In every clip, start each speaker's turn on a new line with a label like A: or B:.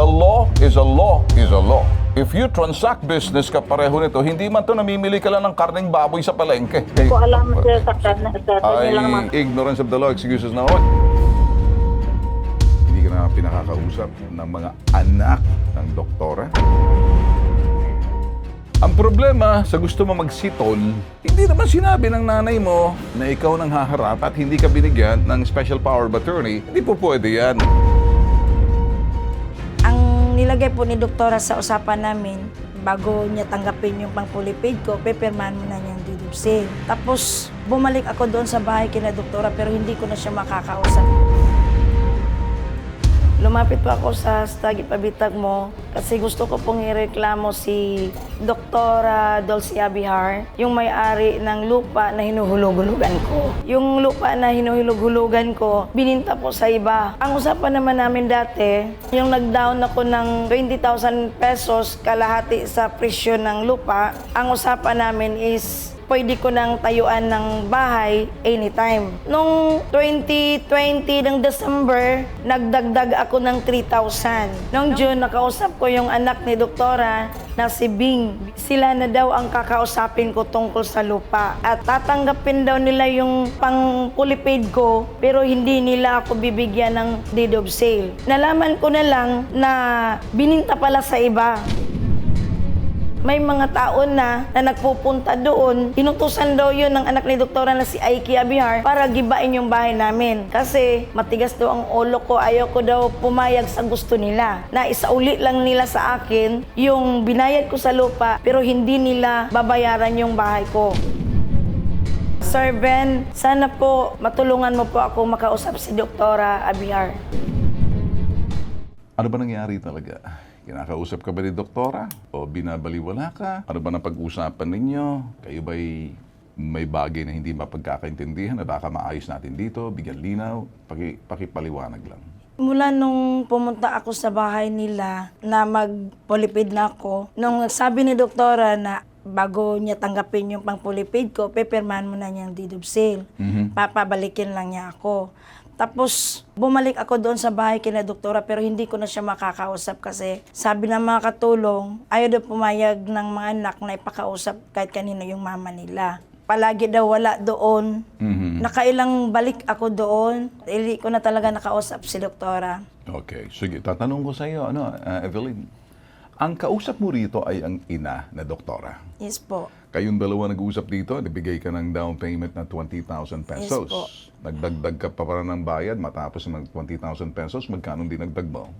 A: The law is a law is a law. If you transact business kapareho nito, hindi man to namimili ka lang ng karneng baboy sa palengke.
B: Hindi ko alam sir, sa kanya lang
A: Ay, ignorance of the law, excuses na all. Hindi ka na pinakakausap ng mga anak ng doktora. Ang problema, sa gusto mo magsitol, hindi naman sinabi ng nanay mo na ikaw nang haharap at hindi ka binigyan ng special power of attorney. Hindi po pwede yan.
C: Ang nilagay po ni doktora sa usapan namin, bago niya tanggapin yung pang-fully-paid ko, pepirmahan mo na niyang deed of sale. Tapos, bumalik ako doon sa bahay kina doktora pero hindi ko na siya makakausap. Lumapit po ako sa Stagi Pabitag mo kasi gusto ko pong ireklamo si Doktora Dulce Abihar, yung may-ari ng lupa na hinuhulog-hulugan ko. Yung lupa na hinuhulog-hulugan ko, bininta po sa iba. Ang usapan naman namin dati, yung nag-down ako ng 20,000 pesos kalahati sa presyo ng lupa, ang usapan namin is pwede ko nang tayuan ng bahay anytime. Nung 2020 ng December, nagdagdag ako ng 3,000. Nung June, nakausap ko yung anak ni Doktora na si Bing. Sila na daw ang kakausapin ko tungkol sa lupa. At tatanggapin daw nila yung pang-fully paid ko, pero hindi nila ako bibigyan ng deed of sale. Nalaman ko na lang na bininta pala sa iba. May mga tao na nagpupunta doon, inutusan daw yun ng anak ni Doktora na si Aiki Abihar para gibain yung bahay namin. Kasi matigas daw ang ulo ko, ayaw ko daw pumayag sa gusto nila. Na isauli lang nila sa akin yung binayad ko sa lupa pero hindi nila babayaran yung bahay ko. Sir Ben, sana po matulungan mo po ako makausap si Doktora Abihar.
A: Ano ba nangyari talaga? Kinakausap ka ba ni doktora? O binabaliwala ka? Ano ba napag-usapan ninyo? Kayo ba'y may bagay na hindi mapagkakaintindihan na baka maayos natin dito? Bigyan linaw? Pakipaliwanag lang.
C: Mula nung pumunta ako sa bahay nila na magpulipid na ako, nung sabi ni doktora na bago niya tanggapin yung pang-fully-paid ko, pepirmahan mo na niyang deed of sale. Papabalikin lang niya ako. Tapos, bumalik ako doon sa bahay kina doktora pero hindi ko na siya makakausap kasi sabi ng mga katulong, ayaw daw pumayag ng mga anak na ipakausap kahit kanino yung mama nila. Palagi daw wala doon. Nakailang balik ako doon. Hindi ko na talaga nakausap si doktora.
A: Okay, sige. Tatanong ko sa iyo, Evelyn. Ang kausap mo rito ay ang ina na doktora.
C: Yes po.
A: Kayong dalawa nag-uusap dito, nabigay ka ng down payment na 20,000 pesos.
C: Yes po.
A: Nagdagdag ka pa para ng bayad, matapos ng 20,000 pesos, magkano dinagdag mo?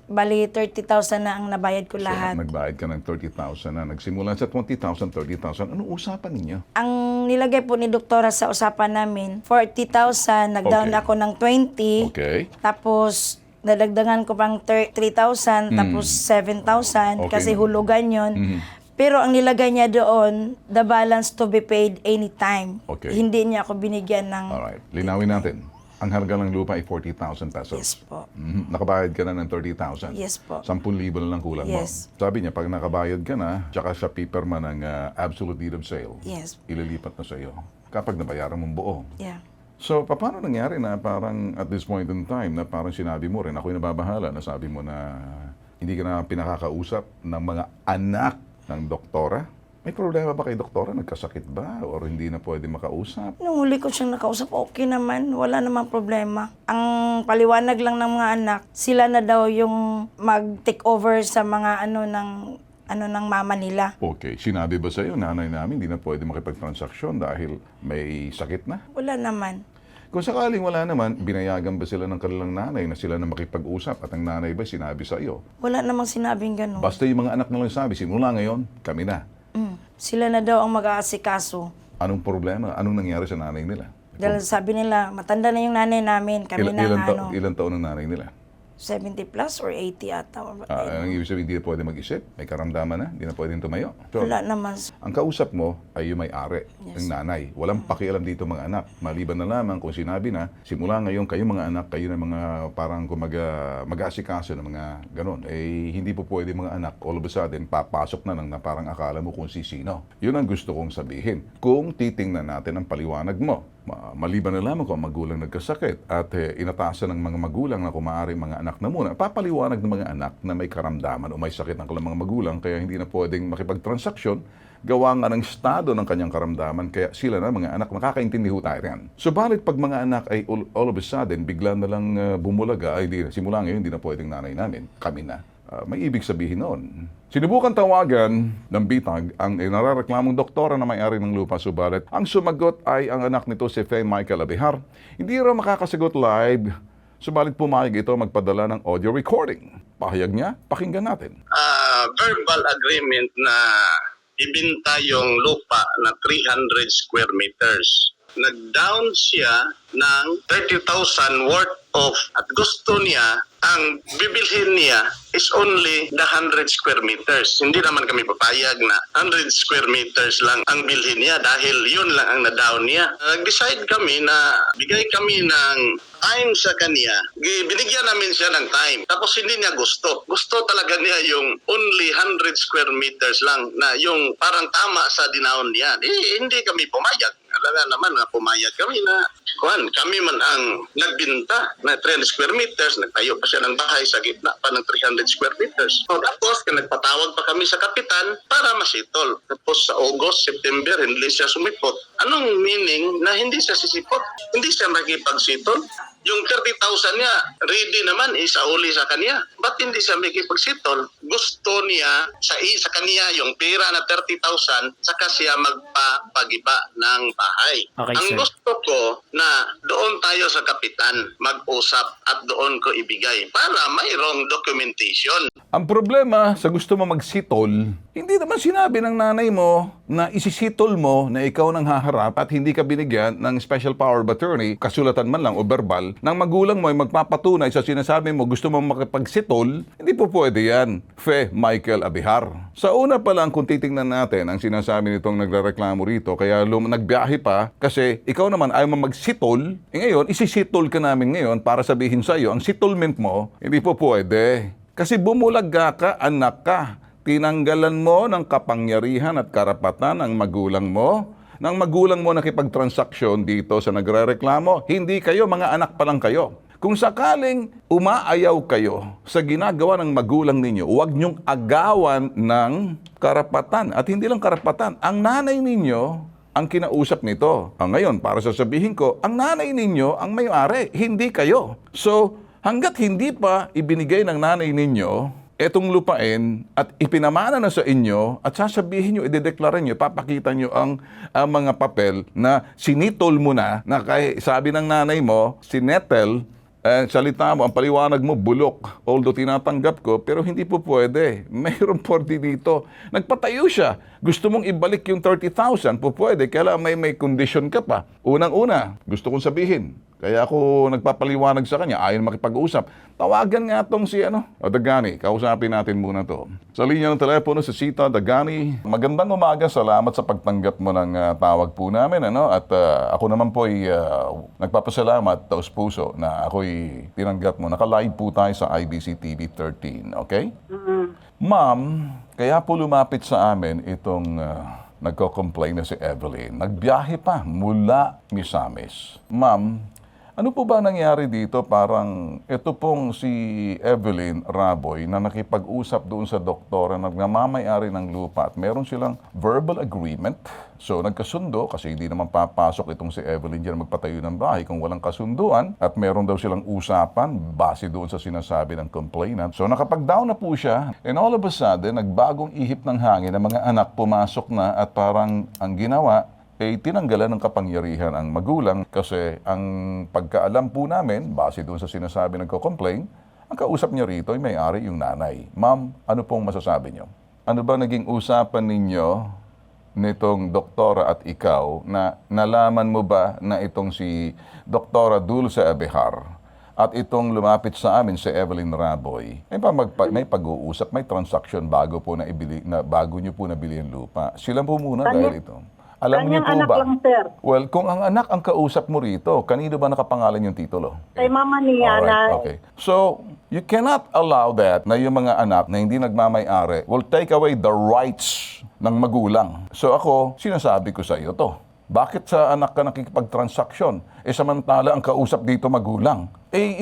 C: Bali 30,000 na ang nabayad ko lahat.
A: So, nagbayad ka ng 30,000 na. Nagsimula sa 20,000, 30,000. Anong usapan ninyo?
C: Ang nilagay po ni doktora sa usapan namin, 40,000, nag-down
A: Okay.
C: ako ng 20.
A: Okay.
C: Tapos, nadagdagan ko pang 3,000, tapos 7,000
A: Okay.
C: kasi hulugan yon. Pero ang nilagay niya doon, the balance to be paid anytime.
A: Okay.
C: Hindi niya ako binigyan ng...
A: Alright. Linawin natin. Ang halaga ng lupa ay 40,000 pesos.
C: Yes po.
A: Nakabayad ka na ng 30,000.
C: Yes po.
A: 10,000 na lang kulang
C: Yes.
A: mo. Sabi niya, pag nakabayad ka na, tsaka siya pipirma ng absolute deed of sale.
C: Yes.
A: Ililipat na sa iyo. Kapag nabayaran mong buo.
C: Yeah.
A: So, paano nangyari na parang at this point in time na parang sinabi mo rin, ako'y nababahala, na sabi mo na hindi ka na pinakakausap ng mga anak ng doktora? May problema ba kay doktora? Nagkasakit ba? Or hindi na pwede makausap?
C: Nung huli ko siyang nakausap, okay naman. Wala namang problema. Ang paliwanag lang ng mga anak, sila na daw yung mag-take over sa mga ng mama nila.
A: Okay. Sinabi ba sa'yo, nanay namin, hindi na pwede makipagtransaksyon dahil may sakit na?
C: Wala naman.
A: Kung sakaling wala naman, binayagan ba sila ng kanilang nanay na sila na makipag-usap at ang nanay ba sinabi sa iyo?
C: Wala namang sinabing gano'n.
A: Basta yung mga anak na lang sabi, simula ngayon, kami na.
C: Sila na daw ang mag-aasikaso.
A: Anong problema? Anong nangyari sa nanay nila?
C: Dahil sabi nila, matanda na yung nanay namin. Kami
A: Ilan taon ang nanay nila?
C: 70 plus or 80 ata.
A: Ang ibig sabihin, hindi na pwede mag-isip? May karamdaman na? Hindi na pwedeng tumayo? So,
C: Wala naman.
A: ang kausap mo ay yung may-ari, ng nanay. Walang pakialam dito mga anak. Maliban na lamang kung sinabi na, simula ngayon kayo mga anak, kayo na mga parang mag-aasikaso ng mga ganon. Eh, hindi po pwede mga anak, all of a sudden, papasok na lang na parang akala mo kung sino. Yun ang gusto kong sabihin. Kung titingnan natin ang paliwanag mo, Maliban na lamang kung ang magulang nagkasakit at inatasan ng mga magulang na kung maaari mga anak na muna, papaliwanag ng mga anak na may karamdaman o may sakit ng kanilang mga magulang kaya hindi na pwedeng makipagtransaksyon gawa nga ng estado ng kanyang karamdaman kaya sila na mga anak makakaintindi ho tayo yan. Subalit pag mga anak ay all of a sudden bigla na lang bumulaga ay simula ngayon hindi na pwedeng nanay namin, kami na. May ibig sabihin noon. Sinubukan tawagan ng bitag ang narareklamong doktora na may-ari ng lupa, subalit ang sumagot ay ang anak nito si Faye Michael Abihar. Hindi raw makakasagot live, subalit pumayag ito magpadala ng audio recording. Pahayag niya, pakinggan natin.
D: Verbal agreement na ibinta yung lupa na 300 square meters. Nag-down siya ng 30,000 worth of at gusto niya ang bibilhin niya is only the 100 square meters. Hindi naman kami papayag na 100 square meters lang ang bilhin niya dahil yun lang ang na-down niya. Nag-decide kami na bigay kami ng time sa kanya. Binigyan namin siya ng time. Tapos hindi niya gusto. Gusto talaga niya yung only 100 square meters lang na yung parang tama sa dinaon niya. Hindi kami pumayag. Alam naman na pumayag kami na kami man ang nagbinta na 300 square meters, nagtayo pa siya ng bahay sa gitna pa ng 300 square meters. Tapos nagpatawag pa kami sa kapitan para masitol. Tapos sa August, September, hindi siya sumipot. Anong meaning na hindi siya sisipot? Hindi siya makipagsitol? Yung 30,000 niya, ready naman, isauli sa kanya. Ba't hindi siya makipagsitol? Gusto niya sa kanya yung pera na 30,000, saka siya magpapagiba ng bahay.
E: Okay,
D: Ang
E: sir.
D: gusto ko na doon tayo sa kapitan mag-usap at doon ko ibigay para mayroong documentation.
A: Ang problema sa gusto mo magsitol, hindi naman sinabi ng nanay mo na isisitol mo na ikaw nang haharap at hindi ka binigyan ng special power of attorney, kasulatan man lang o verbal, ng magulang mo ay magpapatunay sa sinasabi mo gusto mo makipagsitol, hindi po pwede yan. Faye Michael Abihar. Sa una pa lang kung titingnan natin ang sinasabi nitong nagrereklamo rito, kaya nagbiyahe pa kasi ikaw naman ayaw mo magsitol, ngayon isisitol ka namin ngayon para sabihin sa iyo, ang settlement mo, hindi po pwede. Kasi bumulaga ka, anak ka. Tinanggalan mo ng kapangyarihan at karapatan ng magulang mo. Ng magulang mo nakipagtransaksyon dito sa nagrereklamo. Hindi kayo, mga anak pa lang kayo. Kung sakaling umaayaw kayo sa ginagawa ng magulang ninyo, huwag niyong agawan ng karapatan. At hindi lang karapatan, ang nanay ninyo ang kinausap nito. Ngayon, para sasabihin ko, ang nanay ninyo ang may-ari, hindi kayo. So, hanggat hindi pa ibinigay ng nanay ninyo etong lupain at ipinamana na sa inyo at sasabihin nyo, idedeklara nyo, papakita nyo ang mga papel na sinitol mo na kay sabi ng nanay mo, sinetel, salita mo, ang paliwanag mo, bulok. Although tinatanggap ko, pero hindi po pwede. Mayroon 40 dito. Nagpatayo siya. Gusto mong ibalik yung 30,000, po pwede. Kaya may condition ka pa. Unang-una, gusto kong sabihin. Kaya ako nagpapaliwanag sa kanya, ayaw makipag-usap. Tawagan nga tong si Dagani. Kausapin natin muna to. Sa linya ng telepono si Sita Dagani. Magandang umaga. Salamat sa pagtanggap mo ng tawag po namin. At ako naman po ay nagpapasalamat taos puso na ako'y tinanggap mo. Naka-live po tayo sa IBC TV 13. Okay? Ma'am, kaya po lumapit sa amin itong nagko-complain na si Evelyn. Nagbiyahe pa mula Misamis. Ma'am, ano po ba nangyari dito? Parang ito pong si Evelyn Raboy na nakipag-usap doon sa doktora na nagmamayari ng lupa at meron silang verbal agreement. So nagkasundo kasi hindi naman papasok itong si Evelyn dyan magpatayo ng bahay kung walang kasunduan at meron daw silang usapan base doon sa sinasabi ng complainant. So nakapag-down na po siya and all of a sudden nagbagong ihip ng hangin ng mga anak pumasok na at parang ang ginawa tinanggalan ng kapangyarihan ang magulang kasi ang pagkaalam po namin, base doon sa sinasabi ng complain, ang kausap niya rito ay may-ari yung nanay. Ma'am, ano pong masasabi niyo? Ano ba naging usapan ninyo nitong doktora at ikaw na nalaman mo ba na itong si Doktora Dulce Abihar at itong lumapit sa amin si Evelyn Raboy, may pag-uusap, may transaction bago po bago niyo po nabili ang lupa. Sila po muna dahil ito. Alam niyo po
B: Kanyang anak
A: ba?
B: lang, sir.
A: Well, kung ang anak ang kausap mo rito, kanino ba nakapangalan yung titulo?
B: Kay mama niya na...
A: Alright, okay. So, you cannot allow that na yung mga anak na hindi nagmamay-ari will take away the rights ng magulang. So ako, sinasabi ko sa iyo to. Bakit sa anak ka nakikipagtransaksyon? Samantala ang kausap dito magulang.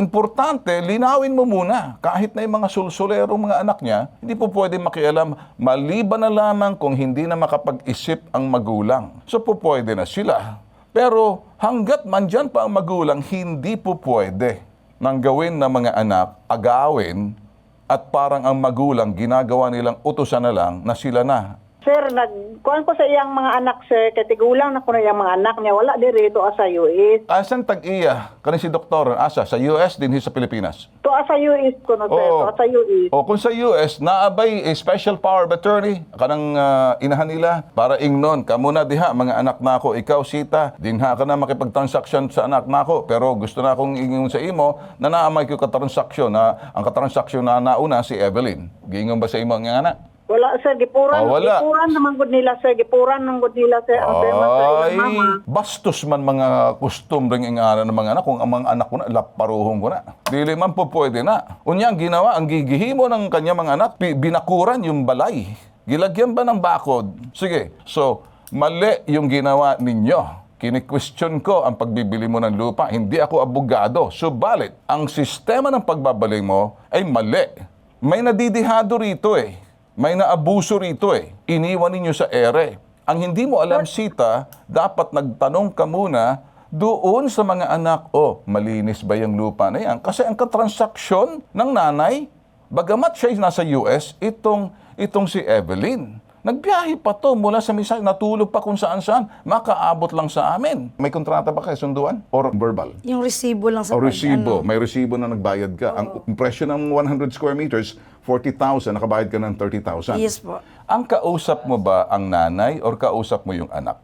A: Importante, linawin mo muna. Kahit na yung mga sulsulerong mga anak niya, hindi po pwede makialam maliban na lamang kung hindi na makapag-isip ang magulang. So po pwede na sila. Pero hanggat mandyan pa ang magulang, hindi po pwede nang gawin ng mga anak, agawin, at parang ang magulang ginagawa nilang utusan na lang na sila na.
B: Sir, nagkuhan ko sa iyang mga anak, sir. Katigulang na ko na iyang mga anak niya. Wala din rito sa US.
A: Asan tag-iya? Kanin si doktor, asa? Sa US din sa Pilipinas?
B: To sa US ko na, sir.
A: Oo.
B: To sa US.
A: O kung sa US, naabay special power of attorney, kanang inahan nila, para ingnon, kamuna diha, mga anak nako, ikaw sita, dinha ka na makipagtransaksyon sa anak nako, pero gusto na akong ingon sa imo, na naamay ko katransaksyon, na ang katransaksyon na nauna si Evelyn. Giingon ba sa imo ang anak?
B: Wala, sir. Gipuran.
A: Wala.
B: Gipuran naman gud nila, sir. Gipuran naman gud nila, sir. Ang tema sa
A: Ay,
B: iyang mama.
A: bastos man mga custom ring ingana ng mga anak, kung ang mga anak ko na, laparuhong ko na. Dili man po pwede na. Unya ang ginawa, ang gigihimo ng kanya mga anak, binakuran yung balay. Gilagyan ba ng bakod? Sige, so, mali yung ginawa ninyo. Kini-question ko ang pagbibili mo ng lupa. Hindi ako abogado. Subalit, ang sistema ng pagbabalik mo ay mali. May nadidihado rito eh. May naabuso rito eh. Iniwan ninyo sa ere. Ang hindi mo alam, Sita, dapat nagtanong ka muna doon sa mga anak, malinis ba yung lupa na yan? Kasi ang katransaksyon ng nanay, bagamat siya nasa US, itong si Evelyn. Nagbiyahe pa to mula sa Misay, natulog pa kung saan-saan, makaabot lang sa amin. May kontrata ba kayo, sunduan? Or verbal?
C: Yung resibo lang sa
A: O resibo,
C: ano.
A: may resibo na nagbayad ka. Ang presyo ng 100 square meters, 40,000, nakabayad ka ng 30,000.
C: Yes po.
A: Ang kausap mo ba ang nanay or kausap mo yung anak?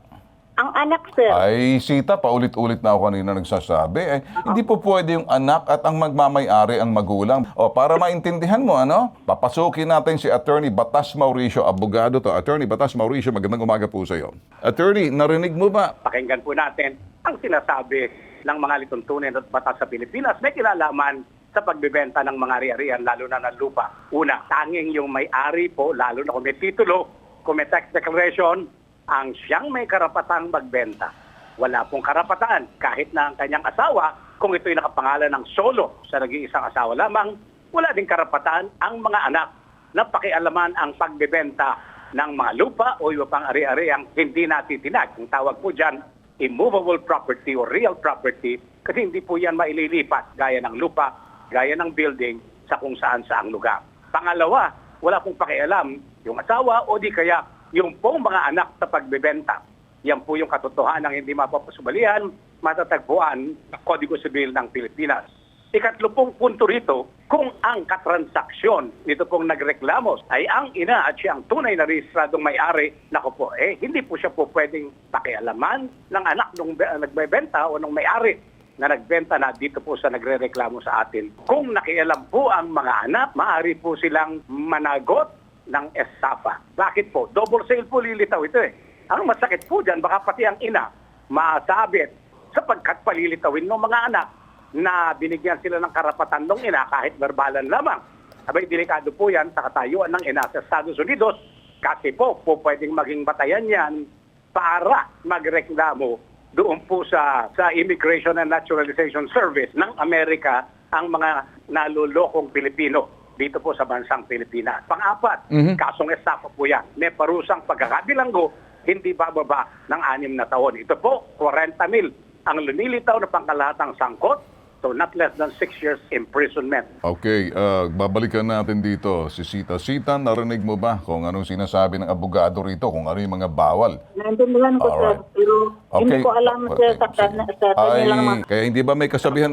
B: Ang anak, sir.
A: Ay, Sita, paulit-ulit na ako kanina nagsasabi. Hindi po pwede yung anak at ang magmamayari ang magulang. Para maintindihan mo, papasukin natin si Attorney Batas Mauricio, abogado to. Attorney Batas Mauricio, magandang umaga po sa iyo. Attorney, narinig mo ba?
E: Pakinggan po natin ang sinasabi ng mga lituntunin at batas sa Pilipinas. May kinalaman sa pagbebenta ng mga ari-arian, lalo na ng lupa. Una, tanging yung may-ari po, lalo na kung may titulo, kung may tax declaration, ang siyang may karapatang magbenta. Wala pong karapatan kahit na ang kanyang asawa, kung ito'y nakapangalan ng solo sa nag-iisang asawa lamang, wala din karapatan ang mga anak na pakialaman ang pagbebenta ng mga lupa o iba pang ari-ariang hindi natitinag. Ang tawag po dyan, immovable property o real property, kasi hindi po yan maililipat gaya ng lupa, gaya ng building sa kung saan-saang lugar. Pangalawa, wala pong pakialam yung asawa o di kaya yung pong mga anak sa pagbebenta. Yan po yung katotohanan ng hindi mapapasubalian, matatagpuan sa Kodigo Sibil ng Pilipinas. Ikatlo pong punto rito, kung ang katransaksyon nito pong nagreklamo ay ang ina at siya ang tunay na rehistradong may-ari, nako po, hindi po siya po pwedeng pakialaman ng anak nung nagbebenta o nung may-ari na nagbenta na dito po sa nagrereklamo sa atin. Kung nakialam po ang mga anak, maaari po silang managot ng estapa. Bakit po? Double sale po lilitaw ito eh. Ang masakit po dyan, baka pati ang ina masabit sapagkat palilitawin ng mga anak na binigyan sila ng karapatan ng ina kahit verbalan lamang. Sabay, delikado po yan sa katayuan ng ina sa Estados Unidos kasi po pwedeng maging batayan yan para magreklamo doon po sa Immigration and Naturalization Service ng Amerika ang mga nalulokong Pilipino dito po sa bansang Pilipinas. Pang-apat, kasong estafa po yan. May parusang pagkakabilanggo, hindi bababa ng 6 na taon. Ito po, 40,000 ang lumilitaw na pangkalahatang sangkot, so not less than 6 years imprisonment.
A: Okay, babalikan natin dito si Sita. Sita, narinig mo ba kung anong sinasabi ng abogado rito, kung ano yung mga bawal?
B: Naintindihan ko, sir.
A: Alright.
B: Pero hindi
A: Okay.
B: ko alam, sir, sa kanya lang mga...
A: Kaya hindi ba may kasabihan,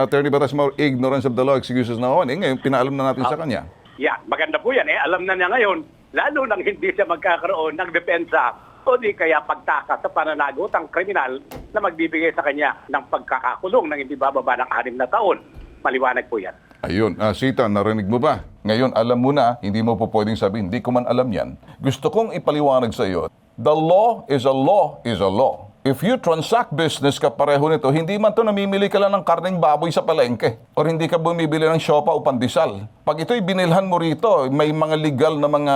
A: Attorney Batas Maur, ignorance of the law, excuses na on? Ngayon, pinaalam na natin sa kanya.
E: Yeah, maganda po yan. Alam na niya ngayon, lalo nang hindi siya magkakaroon ng depensa o di kaya pagtaka sa pananagutang kriminal na magbibigay sa kanya ng pagkakakulong ng hindi bababa ng 6 na taon. Maliwanag po yan.
A: Ayun, Sita, narinig mo ba? Ngayon, alam mo na, hindi mo po pwedeng sabihin, hindi ko man alam yan. Gusto kong ipaliwanag sa iyo, the law is a law is a law. If you transact business kapareho nito, hindi man to namimili ka lang ng karneng baboy sa palengke or hindi ka bumibili ng siopa o pandesal. Pag ito'y binilhan mo rito, may mga legal na mga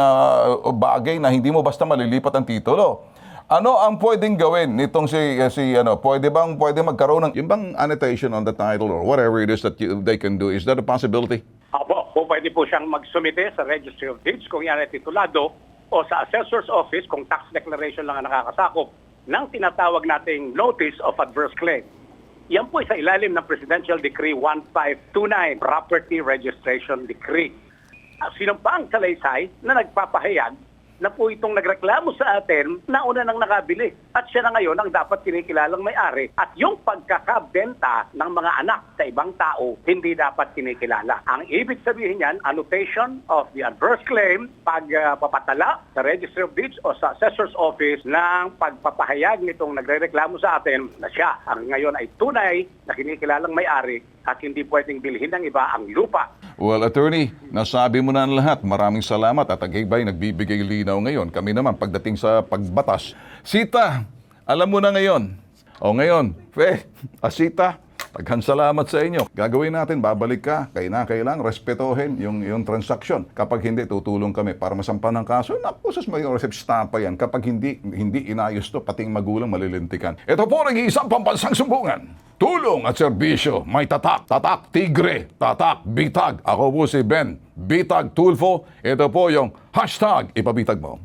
A: bagay na hindi mo basta malilipat ang titulo. Ano ang pwedeng gawin nitong pwede magkaroon ng yung bang annotation on the title or whatever it is that they can do? Is that a possibility?
E: Opo, pwede po siyang magsumite sa Registry of Deeds kung yan ay titulado o sa Assessor's Office kung tax declaration lang ang nakakasakop ng tinatawag nating Notice of Adverse Claim. Yan po ay sa ilalim ng Presidential Decree 1529, Property Registration Decree. Sinumpa ang salaysay na nagpapahayag na po itong nagreklamo sa atin na una nang nakabili. At siya na ngayon ang dapat kinikilalang may-ari. At yung pagkakabenta ng mga anak sa ibang tao, hindi dapat kinikilala. Ang ibig sabihin yan, annotation of the adverse claim, pagpapatala sa Registry of Deeds o sa Assessor's Office ng pagpapahayag nitong nagrereklamo sa atin na siya ang ngayon ay tunay na kinikilalang may-ari at hindi pwedeng bilhin ng iba ang lupa.
A: Well, attorney, nasabi mo na ang lahat. Maraming salamat at ang Gigabay nagbibigay linaw ngayon. Kami naman pagdating sa pagbatas. Sita, alam mo na ngayon. O ngayon, Asita, taghan salamat sa inyo. Gagawin natin, babalik ka. Kailangan respetohin yung transaksyon. Kapag hindi, tutulong kami para masampan ng kaso. Naku, sus, may resepsta pa yan. Kapag hindi inayos to, pating magulang malilintikan. Ito po nag-iisang pambansang sumbungan. Tulong at serbisyo, may tatak, tigre, tatak, bitag. Ako po si Ben, Bitag Tulfo. Ito po yung hashtag ipabitag mo.